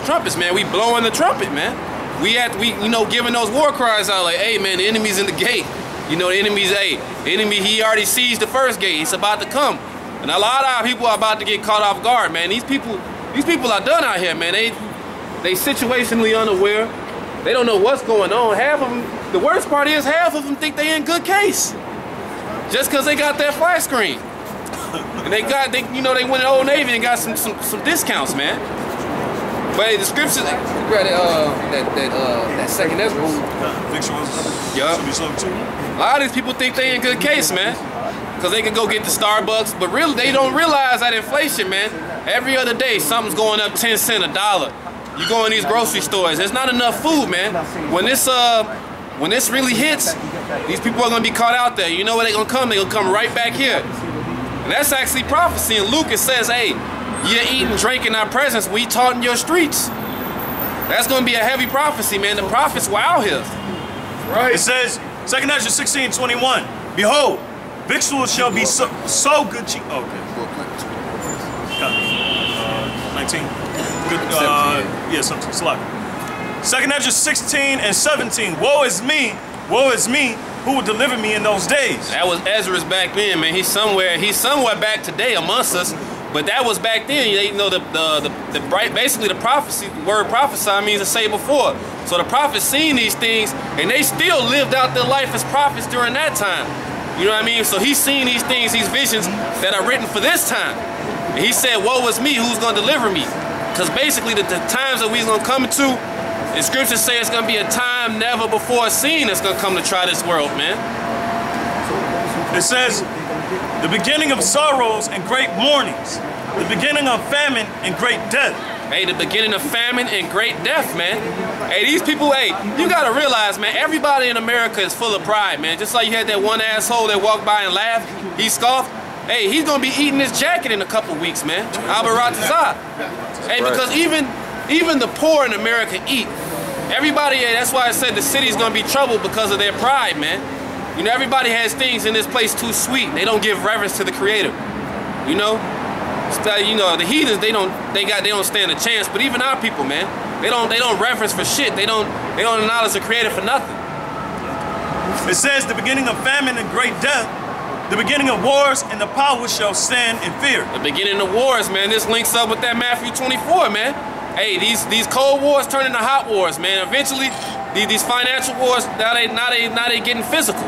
trumpets, man. We blowing the trumpet, man. We you know, giving those war cries out like, hey, man, the enemy's in the gate. You know, the enemy's, hey, the enemy, he already seized the first gate. He's about to come. And a lot of our people are about to get caught off guard, man. These people are done out here, man. They situationally unaware. They don't know what's going on. Half of them, the worst part is half of them think they in good case. Just because they got that flash screen. And they you know, they went to Old Navy and got some discounts, man. But hey, the scriptures, that second Ezra. Yup. A lot of these people think they in good case, man. Because they can go get the Starbucks, but really they don't realize that inflation, man. Every other day, something's going up 10 cents, $1. You go in these grocery stores, there's not enough food, man. When this really hits, these people are gonna be caught out there. You know where they're gonna come? They're gonna come right back here. And that's actually prophecy. In Luke, it says, hey, you're eating, drinking our presence, we taught in your streets. That's gonna be a heavy prophecy, man. The prophets were out here. Right. It says, 2 Ezra 16:21, behold, victuals shall be so good cheap. Oh, okay. 19. Good. Yeah, something. Slide. 2 Ezra 16 and 17. Woe is me, who will deliver me in those days? That was Ezra's back then, man. He's somewhere back today amongst us, but that was back then. You know, basically the prophecy word prophesy means to say before. So the prophets seen these things, and they still lived out their life as prophets during that time. You know what I mean? So he's seen these things, these visions that are written for this time. And he said, woe is me, who's going to deliver me? Because basically the times that we're going to come to, the scriptures say it's going to be a time never before seen that's going to come to try this world, man. It says, the beginning of sorrows and great mournings, the beginning of famine and great death. Hey, the beginning of famine and great death, man. Hey, these people, hey, you gotta realize, man, everybody in America is full of pride, man. Just like you had that one asshole that walked by and laughed, he scoffed. Hey, he's gonna be eating his jacket in a couple weeks, man. Albaratazah. Hey, because even the poor in America eat. Everybody, that's why I said the city's gonna be troubled because of their pride, man. You know, everybody has things in this place too sweet. They don't give reverence to the Creator. You know? You know, the heathens, they don't stand a chance. But even our people, man, they don't reverence for shit. They don't acknowledge the Creator for nothing. It says the beginning of famine and great death, the beginning of wars, and the power shall stand in fear. The beginning of wars, man. This links up with that Matthew 24, man. Hey, these cold wars turn into hot wars, man. Eventually, these financial wars, now they getting physical.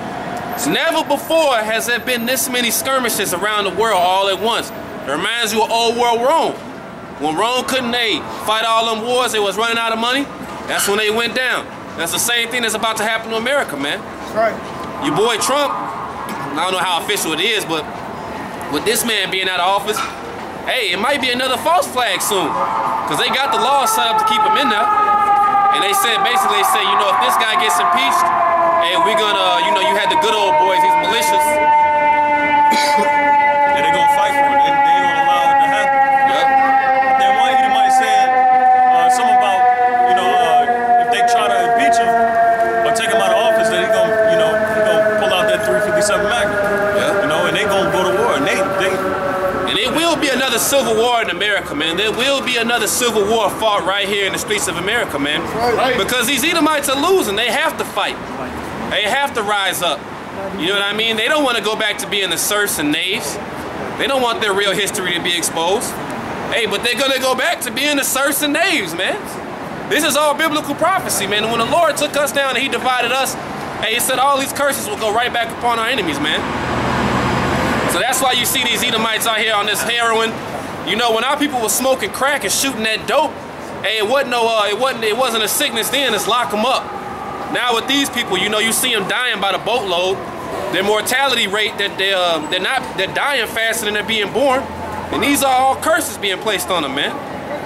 Never before has there been this many skirmishes around the world all at once. It reminds you of old world Rome. When Rome couldn't fight all them wars, they was running out of money. That's when they went down. That's the same thing that's about to happen to America, man. That's right. Your boy Trump, I don't know how official it is, but with this man being out of office, hey, it might be another false flag soon. Because they got the laws set up to keep him in there. And they said, basically, you know, if this guy gets impeached, hey, we're gonna, you know, you had the good old boys, these militias. They're gonna fight for it. They don't allow it to happen. Yep. Then one of you might say something about, you know, if they try to impeach him or take him out of office, then he's gonna, you know, pull out that 357 Magnum. Yeah. You know, and they gonna go to war. And it will be another civil war in America, man. There will be another civil war fought right here in the streets of America, man. Right. Because these Edomites are losing. They have to fight. They have to rise up. You know what I mean? They don't want to go back to being the serfs and knaves. They don't want their real history to be exposed. Hey, but they're going to go back to being the serfs and knaves, man. This is all biblical prophecy, man. And when the Lord took us down and he divided us, hey, he said all these curses will go right back upon our enemies, man. So that's why you see these Edomites out here on this heroin. You know, when our people were smoking crack and shooting that dope, hey, it wasn't a sickness then, it's lock them up. Now with these people, you know, you see them dying by the boatload. Their mortality rate, they're dying faster than they're being born. And these are all curses being placed on them, man.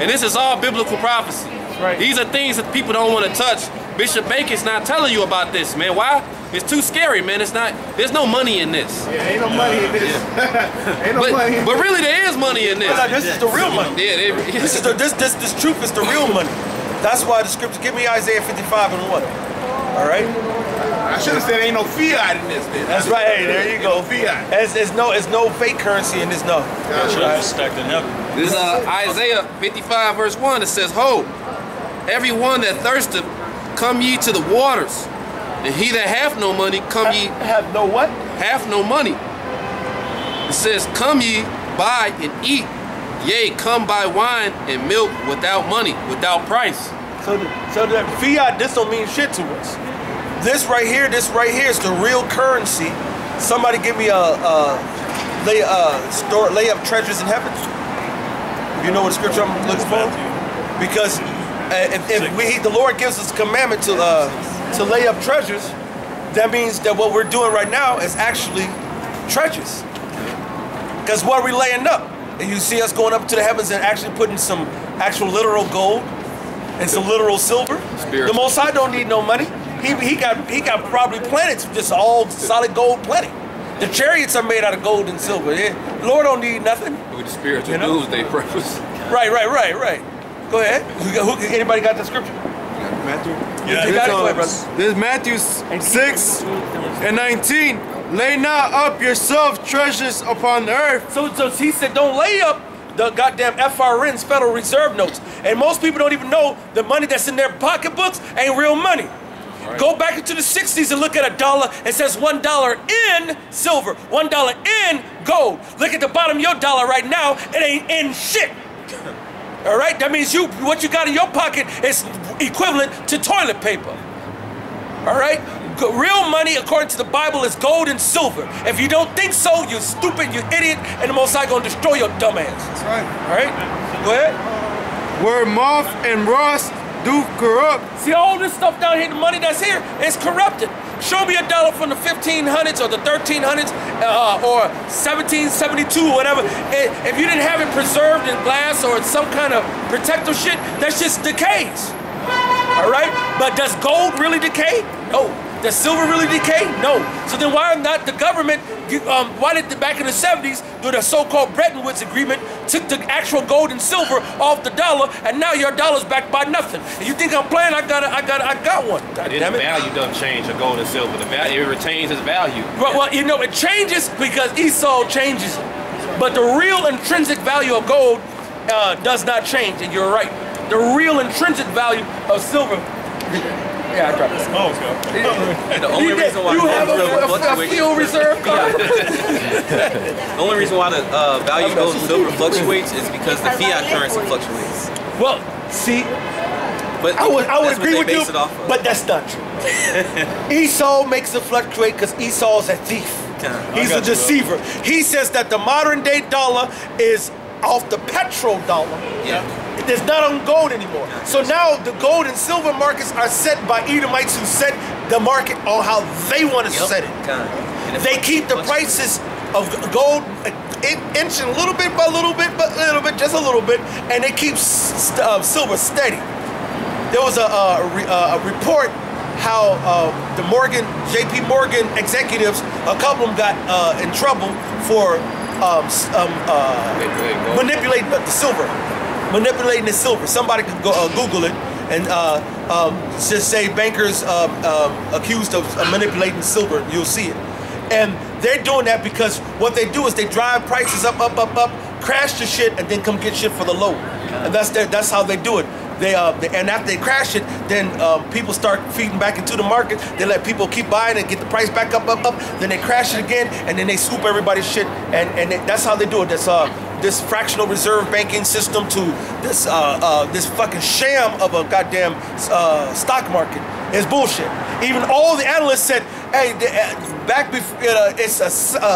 And this is all biblical prophecy. Right. These are things that people don't want to touch. Bishop Bacon's not telling you about this, man. Why? It's too scary, man. It's not. There's no money in this. Yeah, ain't no money in this. Yeah. Ain't no money in this. But really, there is money in this. This is the real money. Yeah, this truth is the real money. That's why the scripture. Give me Isaiah 55 and 1. All right. I should have said ain't no fiat in this. Man. That's right. Hey, there you go. No fiat. It's no fake currency in this. No. should have just stacked in heaven. This is Isaiah 55 verse 1. It says, "Ho, everyone that thirsteth, come ye to the waters. And he that hath no money, come ye. Have no what? Hath no money. It says, come ye, buy and eat. Yea, come buy wine and milk without money, without price. So that fiat, this don't mean shit to us. This right here is the real currency. Somebody give me lay up treasures in heaven. You know what scripture I'm looking for? Because if the Lord gives us a commandment to lay up treasures, that means that what we're doing right now is actually treasures. Because what are we laying up? And you see us going up to the heavens and actually putting some actual literal gold and some literal silver. The Most High don't need no money. He got probably planets just all solid gold plenty. The chariots are made out of gold and silver. The Lord don't need nothing. With the spiritual doomsday purpose. Right. Go ahead. Anybody got the scripture? Matthew? Yeah, you got it. Go ahead, brother. This is Matthew 6 and 19. Lay not up yourself treasures upon the earth. So he said, don't lay up the goddamn FRN's Federal Reserve notes. And most people don't even know the money that's in their pocketbooks ain't real money. Right. Go back into the 60s and look at a dollar. It says $1 in silver, $1 in gold. Look at the bottom of your dollar right now. It ain't in shit. All right? That means what you got in your pocket is equivalent to toilet paper. All right? Real money, according to the Bible, is gold and silver. If you don't think so, you're stupid, you're idiot, and the Most High gonna destroy your dumb ass. That's right. All right? Go ahead. Where moth and rust do corrupt. See, all this stuff down here, the money that's here, is corrupted. Show me a dollar from the 1500s or the 1300s or 1772 or whatever. If you didn't have it preserved in glass or some kind of protective shit, that's just decays. All right? But does gold really decay? No. Does silver really decay? No. So then why not the government, why did back in the 70s do the so-called Bretton Woods agreement, took the actual gold and silver off the dollar, and now your dollar's backed by nothing. And you think I'm playing? I got one. God damn it. The value doesn't change of gold and silver. The value, it retains its value. Well, you know, it changes because Esau changes it. But the real intrinsic value of gold does not change, and you're right. The real intrinsic value of silver. Yeah, I dropped it. Oh, okay. The only reason why you have a fuel reserve card. The only reason why the value of gold and silver fluctuates is because the fiat currency fluctuates. Well, see, but I would agree with you, but but that's not true. Esau makes it fluctuate because Esau's a thief. He's a deceiver. He says that the modern day dollar is off the petrodollar. Yeah. It's not on gold anymore. So now the gold and silver markets are set by Edomites who set the market on how they want to set it. They keep the prices of gold inching little bit by little bit, just a little bit, and they keep silver steady. There was a report how the JP Morgan executives, a couple of them got in trouble for manipulating the silver. Manipulating the silver. Somebody could go Google it and just say bankers accused of manipulating silver. You'll see it. And they're doing that because what they do is they drive prices up, crash the shit, and then come get shit for the low. And that's how they do it. And after they crash it, then people start feeding back into the market. They let people keep buying and get the price back up. Then they crash it again, and then they swoop everybody's shit. And that's how they do it. That's this fractional reserve banking system to this fucking sham of a goddamn stock market is bullshit. Even all the analysts said, hey, back before it's a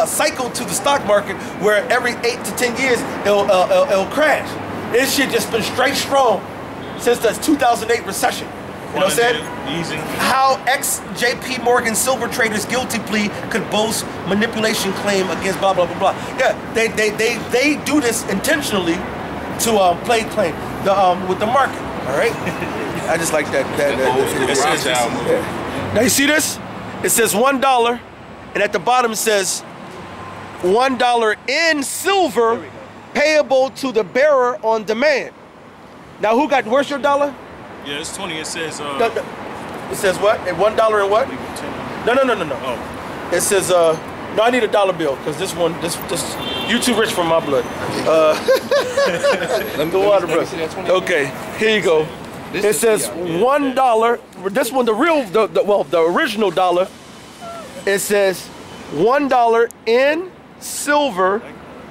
cycle to the stock market where every 8 to 10 years it'll crash. This shit just been straight strong since the 2008 recession. You know what I'm saying? Easy. How ex-JP Morgan silver traders guilty plea could boast manipulation claim against blah, blah, blah, blah. Yeah, they do this intentionally to play claim with the market, all right? I just like that. Now you see this? It says $1, and at the bottom it says $1 in silver payable to the bearer on demand. Now where's your dollar? Yeah, it's 20. It says it says what? $1 and what? No. Oh. It says no, I need a dollar bill because this you too rich for my blood. Let me water, bro. Okay, here you go. It says $1. This one, the original dollar. It says $1 in silver,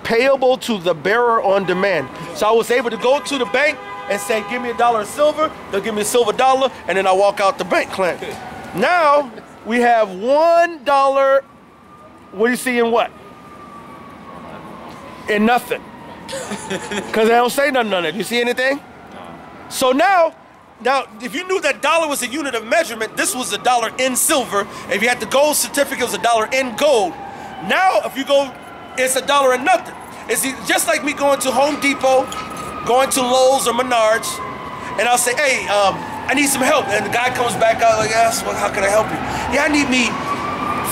payable to the bearer on demand. So I was able to go to the bank and say, give me $1 of silver. They'll give me a silver dollar, and then I walk out the bank claim. Now we have $1. What do you see in what? In nothing. Because they don't say nothing on it. You see anything? So now, if you knew that dollar was a unit of measurement, this was $1 in silver. If you had the gold certificate, it was $1 in gold. Now, if you go, it's $1 in nothing. It's just like me going to Home Depot, going to Lowe's or Menards, and I'll say, hey, I need some help. And the guy comes back out like, yes, well, how can I help you? Yeah, I need me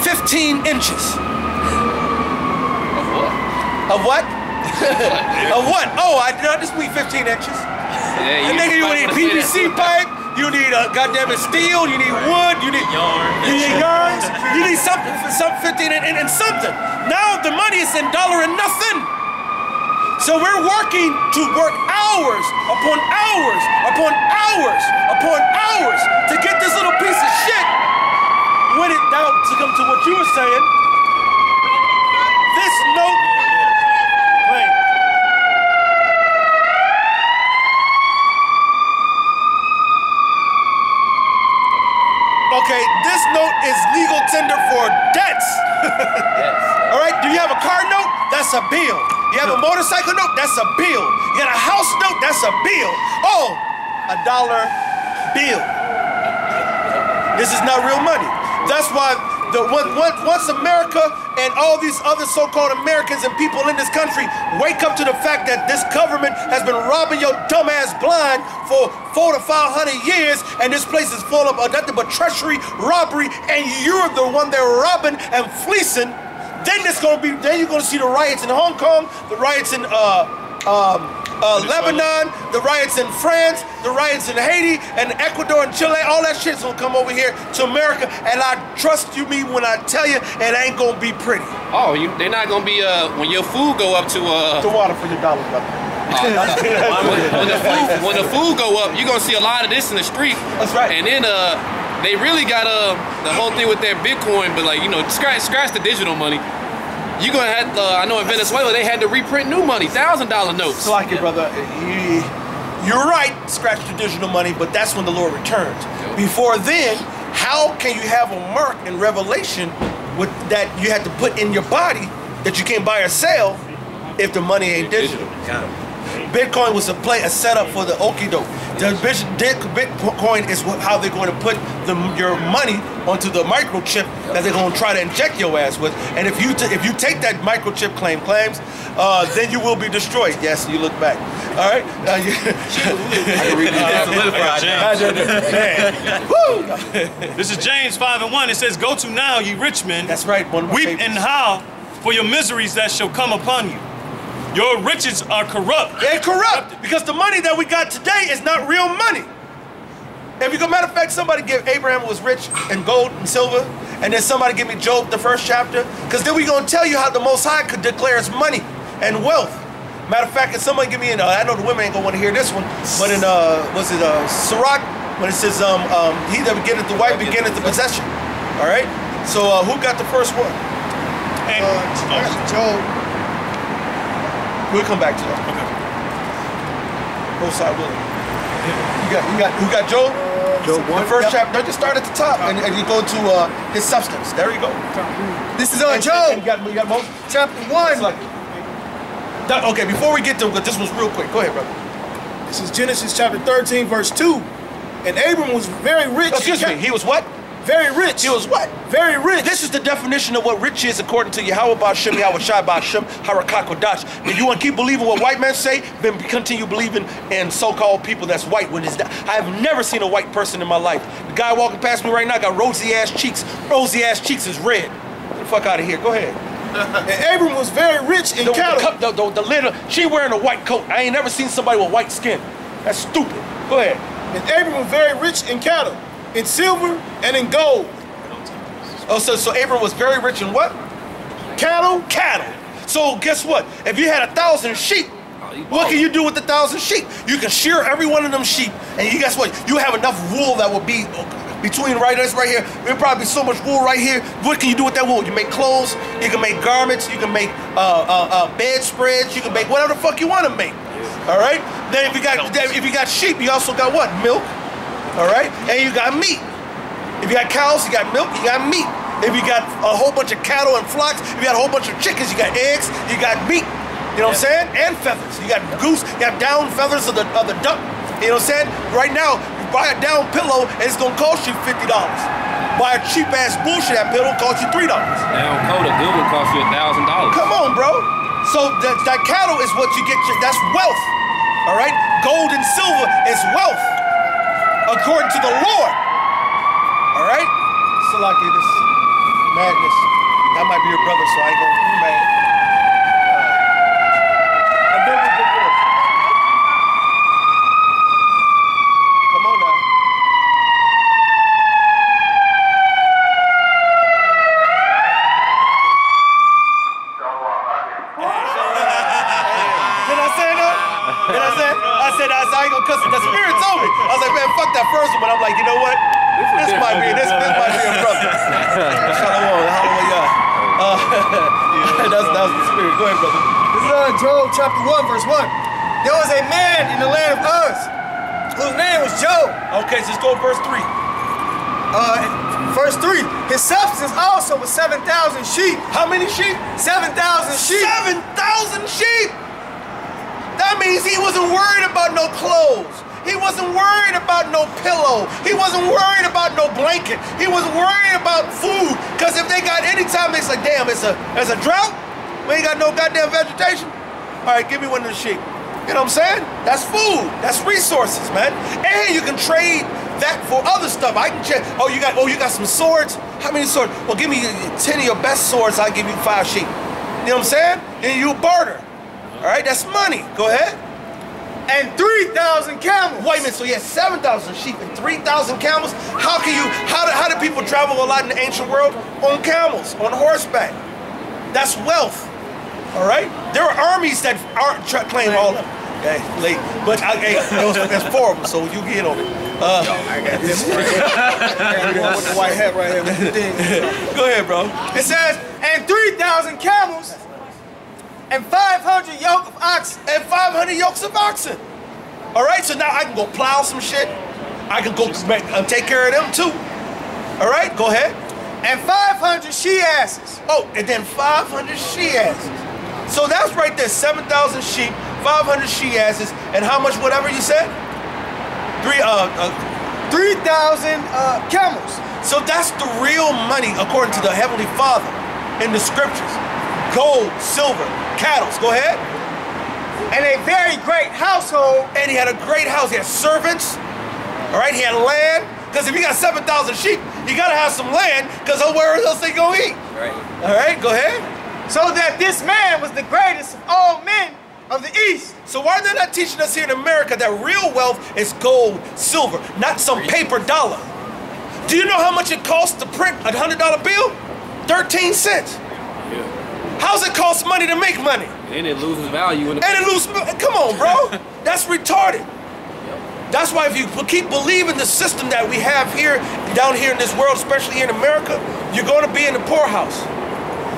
15 inches. Of what? Of what? Oh, I just need 15 inches. Yeah, And nigga, you need PVC pipe, you need goddamn steel, you need wood, you need yarns, you need something 15 and something. Now the money is in $1 and nothing. So we're working to work hours upon hours upon hours upon hours to get this little piece of shit. When it now to come to what you were saying, this note. Wait. Okay, this note is legal tender for debts. All right, do you have a car note? That's a bill. You have a motorcycle note? That's a bill. You got a house note? That's a bill. Oh, $1 bill. This is not real money. That's why once America and all these other so-called Americans and people in this country wake up to the fact that this government has been robbing your dumb ass blind for 400 to 500 years, and this place is full of nothing but treachery, robbery, and you're the one they're robbing and fleecing, then you're gonna see the riots in Hong Kong, the riots in Lebanon, the riots in France, the riots in Haiti and Ecuador and Chile. All that shit's gonna come over here to America, and I trust you me when I tell you it ain't gonna be pretty. Oh, they're not gonna be when your food go up to The water for your dollar, brother. when the food go up, you're gonna see a lot of this in the street. That's right. And then they really got the whole thing with their Bitcoin, but like, you know, scratch the digital money. You're gonna have I know in Venezuela they had to reprint new money, $1,000 notes. So like it, brother. You're right, scratch the digital money, but that's when the Lord returns. Yep. Before then, how can you have a mark in Revelation with that you had to put in your body that you can't buy or sell if the money ain't digital? Bitcoin was a setup for the okie doke. Bitcoin is how they're going to put your money onto the microchip that they're going to try to inject your ass with. And if you take that microchip claims, then you will be destroyed. Yes, you look back. All right. I can read James. This is James 5:1. It says, "Go to now, ye rich men. That's right. Weep and howl for your miseries that shall come upon you. Your riches are corrupt." They're corrupt because the money that we got today is not real money. If you go, matter of fact, somebody give Abraham was rich in gold and silver, and then somebody give me Job, the first chapter, because then we're going to tell you how the Most High could declare his money and wealth. Matter of fact, if somebody give me, I know the women ain't going to want to hear this one, but in, Sirach, when it says, he that beginneth the wife beginneth the possession. All right? So who got the first one? Job. We'll come back to that. Okay. Both sides will. Who got Job? Job 1. The first chapter. No, just start at the top and you go to his substance. There you go. This is Job. Job. You got most? Chapter 1. Okay, before we get to this one's real quick. Go ahead, brother. This is Genesis chapter 13, verse 2. And Abram was very rich. Excuse me, he was what? Very rich. He was what? Very rich. This is the definition of what rich is according to Yahweh Ba'Shem, Yahweh Shai Ba'Shem, Harakak Kodash. If you want to keep believing what white men say, then continue believing in so-called people that's white. When it's not. I have never seen a white person in my life. The guy walking past me right now got rosy-ass cheeks. Rosy-ass cheeks is red. Get the fuck out of here. Go ahead. And Abram was very rich in cattle. The little, she wearing a white coat. I ain't never seen somebody with white skin. That's stupid. Go ahead. And Abram was very rich in cattle, in silver, and in gold. Oh, so Abram was very rich in what? Cattle. Cattle. So guess what? If you had 1,000 sheep, What can you do with 1,000 sheep? You can shear every one of them sheep, and you guess what? You have enough wool that will be between right here. There'll probably be so much wool right here. What can you do with that wool? You make clothes, you can make garments, you can make bedspreads, you can make whatever the fuck you want to make. All right. Then if you got sheep, you also got what? Milk. All right. And you got meat. If you got cows, you got milk, you got meat. If you got a whole bunch of cattle and flocks, if you got a whole bunch of chickens, you got eggs, you got meat. You know what I'm saying? And feathers. You got goose, you got down feathers of the duck. You know what I'm saying? Right now, you buy a down pillow and it's gonna cost you $50. Buy a cheap ass bullshit that pillow cost you $3. Down coat, a good one cost you $1,000. Come on, bro. So that cattle is what you get. That's wealth. All right. Gold and silver is wealth, according to the Lord. All right. Salaki, this madness. That might be your brother, so I ain't gonna be mad. I've been with divorce. Come on now. Did I say that? Did I say? I ain't gonna cuss it. The Spirit told me. I was like, man, fuck that first one. But I'm like, you know what? This might be a brother. Shalom, hallelujah. That was the Spirit. Go ahead, brother. This is Job chapter 1, verse 1. There was a man in the land of Uz whose name was Job. Okay, so let's go to verse 3. Verse 3. His substance also was 7,000 sheep. How many sheep? 7,000 sheep. 7,000 sheep! That means he wasn't worried about no clothes. He wasn't worried about no pillow. He wasn't worried about no blanket. He wasn't worried about food. Because if they got any time, it's like, damn, it's a drought. We ain't got no goddamn vegetation. All right, give me one of the sheep. You know what I'm saying? That's food. That's resources, man. And you can trade that for other stuff. I can check. Oh, you got some swords? How many swords? Well, give me 10 of your best swords. I'll give you 5 sheep. You know what I'm saying? And you barter. All right, that's money. Go ahead. And 3,000 camels. Wait a minute, so you had 7,000 sheep and 3,000 camels? How do people travel a lot in the ancient world? On camels, on horseback. That's wealth. All right? There are armies that aren't claim all of them. Okay, late. But there's 4 of them, so you get on it. I got this one with the white hat right here. Go ahead, bro. It says, and 3,000 camels and 500 yoke of oxen. And 500 yokes of oxen. All right, so now I can go plow some shit. I can go take care of them too. All right, go ahead. And 500 she-asses. Oh, and then 500 she-asses. So that's right there, 7,000 sheep, 500 she-asses, and how much whatever you said? 3,000 camels. So that's the real money according to the Heavenly Father in the scriptures. Gold, silver, cattle. Go ahead. And a very great household. And he had a great house. He had servants. All right, he had land. Because if you got 7,000 sheep, you got to have some land, because where else they going to eat? Right. All right, go ahead. So that this man was the greatest of all men of the East. So why are they not teaching us here in America that real wealth is gold, silver, not some paper dollar? Do you know how much it costs to print a $100 bill? 13 cents. Yeah. How's it cost money to make money? And it loses value. And it loses. Come on, bro. That's retarded. That's why if you keep believing the system that we have here, down here in this world, especially here in America, you're going to be in the poorhouse.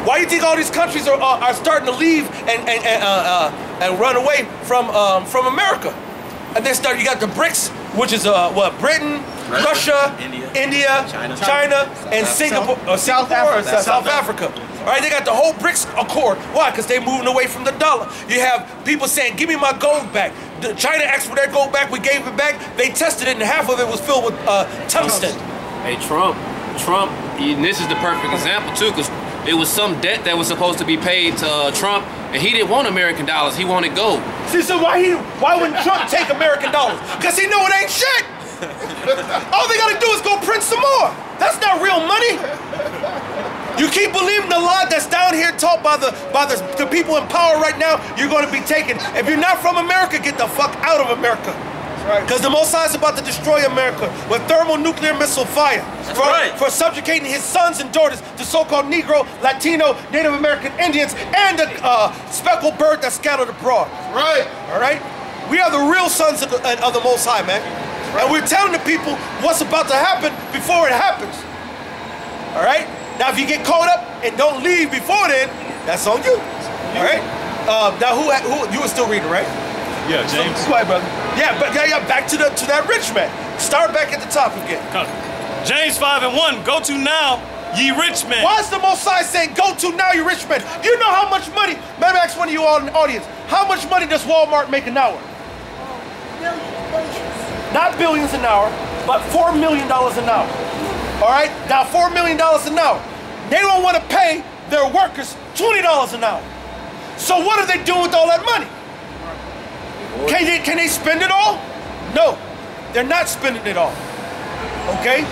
Why do you think all these countries are starting to leave and run away from America? And then you got the BRICS, which is Britain, Russia, India, China, and Singapore, South Africa. All right, they got the whole BRICS Accord. Why? Because they're moving away from the dollar. You have people saying, "Give me my gold back." China asked for their gold back. We gave it back. They tested it, and half of it was filled with tungsten. Hey, Trump, and this is the perfect example too, because it was some debt that was supposed to be paid to Trump, and he didn't want American dollars. He wanted gold. See, so why wouldn't Trump take American dollars? Because he know it ain't shit. All they gotta do is go print some more. That's not real money. You keep believing the lie that's down here taught by the people in power right now, you're going to be taken. If you're not from America, get the fuck out of America. Because the Most High is about to destroy America with thermonuclear missile fire for subjugating his sons and daughters, the so-called Negro, Latino, Native American Indians, and the speckled bird that's scattered abroad. Right. All right? We are the real sons of the Most High, man. And we're telling the people what's about to happen before it happens. All right? Now, if you get caught up and don't leave before then, that's on you. All right? Now, who you were still reading, right? Yeah, James. So, go ahead, brother. Yeah, but yeah, back to that rich man. Start back at the top again. James 5:1. Go to now, ye rich men. Why is the Most High saying, go to now, you rich men? You know how much money, maybe ask one of you all in the audience, how much money does Walmart make an hour? Billions. Not billions an hour, but $4 million an hour. All right? Now, $4 million an hour. They don't want to pay their workers $20 an hour. So what are they doing with all that money? Can they spend it all? No, they're not spending it all. Okay?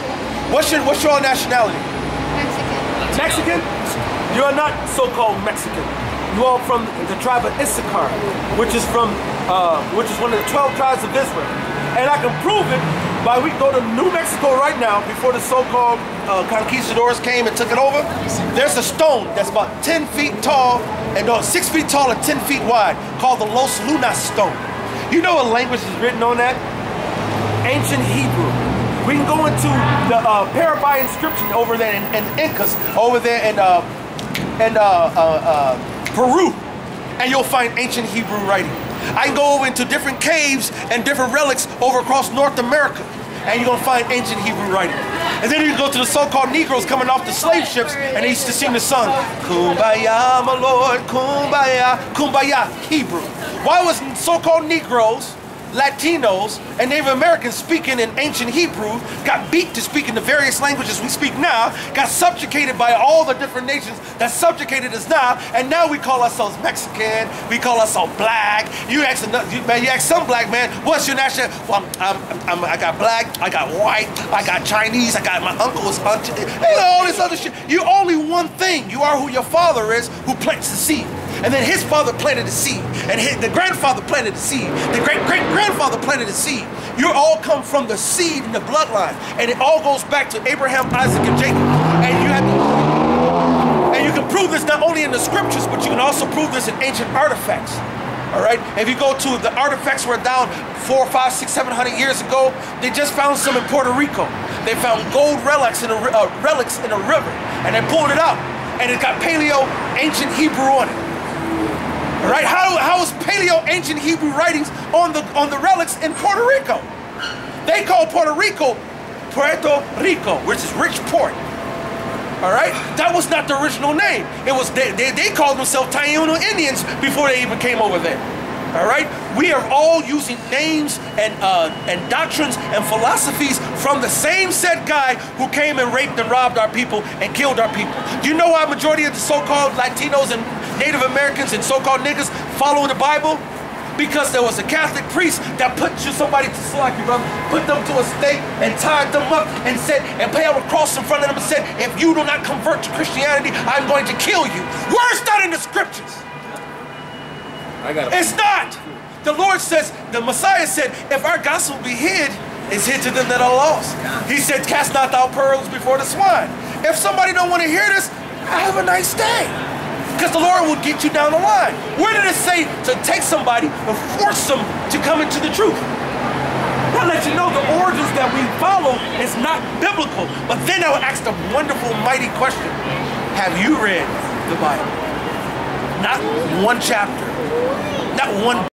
What's your nationality? Mexican. Mexican? You are not so-called Mexican. You are from the tribe of Issachar, which is one of the 12 tribes of Israel. And I can prove it by we go to New Mexico right now before the so-called conquistadors came and took it over. There's a stone that's about 10 feet tall and 6 feet tall and 10 feet wide called the Los Lunas stone. You know what language is written on that? Ancient Hebrew. We can go into the Paraguay inscription over there in Incas, over there in Peru, and you'll find ancient Hebrew writing. I can go over into different caves and different relics over across North America, and you're gonna find ancient Hebrew writing. And then you can go to the so-called Negroes coming off the slave ships, and they used to sing the song, Kumbaya, my Lord, Kumbaya, Kumbaya, Hebrew. Why was so-called Negroes, Latinos, and Native Americans speaking in ancient Hebrew, got beat to speak in the various languages we speak now, got subjugated by all the different nations that subjugated us now, and now we call ourselves Mexican, we call ourselves black. You ask some black man, what's your nationality? Well, I got black, I got white, I got Chinese, I got my uncle's, all this other shit. You're only one thing. You are who your father is, who plants the seed. And then his father planted the seed. And the grandfather planted the seed. The great-great-grandfather planted the seed. You all come from the seed in the bloodline. And it all goes back to Abraham, Isaac, and Jacob. And you can prove this not only in the scriptures, but you can also prove this in ancient artifacts. All right? If you go to the artifacts were down 400, 500, 600, 700 years ago, they just found some in Puerto Rico. They found gold relics in a river. And they pulled it out. And it got Paleo ancient Hebrew on it. Right? How is Paleo ancient Hebrew writings on the relics in Puerto Rico? They call Puerto Rico Puerto Rico, which is rich port. All right? That was not the original name. It was they called themselves Taino Indians before they even came over there. All right? We are all using names and doctrines and philosophies from the same said guy who came and raped and robbed our people and killed our people. Do you know why a majority of the so-called Latinos and Native Americans and so-called niggas follow the Bible? Because there was a Catholic priest that put somebody to slack you, brother, put them to a stake and tied them up and said, and put a cross in front of them and said, if you do not convert to Christianity, I'm going to kill you. Where's that in the scriptures? It's not. The Lord says, the Messiah said, if our gospel be hid, it's hid to them that are lost. He said, cast not thou pearls before the swine. If somebody don't want to hear this, have a nice day. Because the Lord will get you down the line. Where did it say to take somebody and force them to come into the truth? I'll let you know the origins that we follow is not biblical. But then I would ask the wonderful, mighty question. Have you read the Bible? Not one chapter. Not one